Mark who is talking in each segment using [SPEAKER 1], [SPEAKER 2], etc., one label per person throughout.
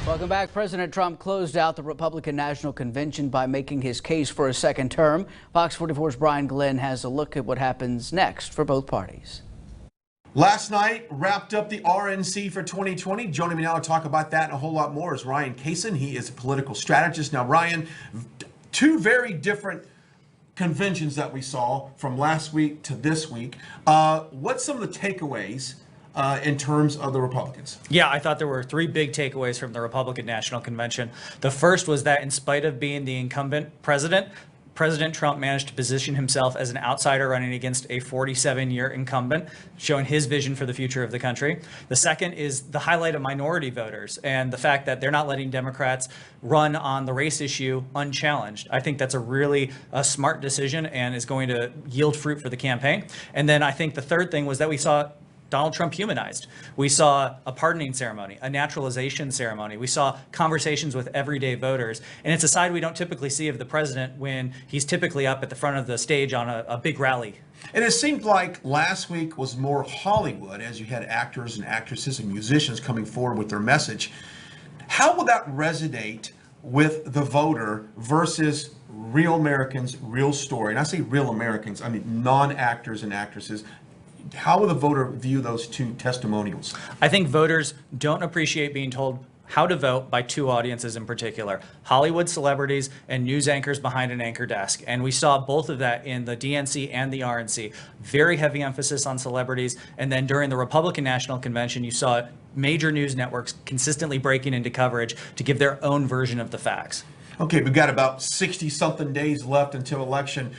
[SPEAKER 1] Welcome back. President Trump closed out the Republican National Convention by making his case for a second term. Fox 44's Brian Glenn has a look at what happens next for both parties.
[SPEAKER 2] Last night wrapped up the RNC for 2020. Joining me now to talk about that and a whole lot more is Ryan Cason. He is a political strategist. Now, Ryan, two very different conventions that we saw from last week to this week. What's some of the takeaways in terms of the Republicans?
[SPEAKER 3] Yeah, I thought there were three big takeaways from the Republican National Convention. The first was that in spite of being the incumbent president, President Trump managed to position himself as an outsider running against a 47-year incumbent, showing his vision for the future of the country. The second is the highlight of minority voters and the fact that they're not letting Democrats run on the race issue unchallenged. I think that's a really smart decision and is going to yield fruit for the campaign. And then I think the third thing was that we saw Donald Trump humanized. We saw a pardoning ceremony, a naturalization ceremony. We saw conversations with everyday voters. And it's a side we don't typically see of the president when he's typically up at the front of the stage on a big rally.
[SPEAKER 2] And it seemed like last week was more Hollywood, as you had actors and actresses and musicians coming forward with their message. How will that resonate with the voter versus real Americans, real story? And I say real Americans, I mean non-actors and actresses. How will the voter view those two testimonials?
[SPEAKER 3] I think voters don't appreciate being told how to vote by two audiences in particular, Hollywood celebrities and news anchors behind an anchor desk. And we saw both of that in the DNC and the RNC. Very heavy emphasis on celebrities. And then during the Republican National Convention, you saw major news networks consistently breaking into coverage to give their own version of the facts.
[SPEAKER 2] Okay, we've got about 60-something days left until election.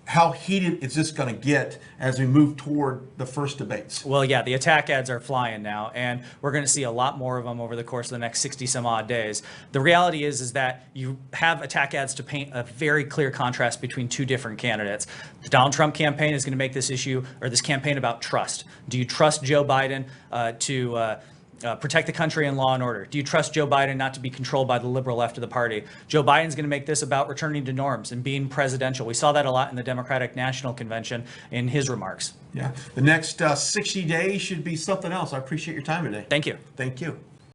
[SPEAKER 2] How heated is this going to get as we move toward the first debates?
[SPEAKER 3] Well, yeah, the attack ads are flying now, and we're going to see a lot more of them over the course of the next 60 some odd days. The reality is that you have attack ads to paint a very clear contrast between two different candidates. The Donald Trump campaign is going to make this issue or this campaign about trust. Do you trust Joe Biden to protect the country and law and order? Do you trust Joe Biden not to be controlled by the liberal left of the party? Joe Biden's going to make this about returning to norms and being presidential. We saw that a lot in the Democratic National Convention in his remarks.
[SPEAKER 2] Yeah, the next 60 days should be something else. I appreciate your time today.
[SPEAKER 3] Thank you.
[SPEAKER 2] Thank you.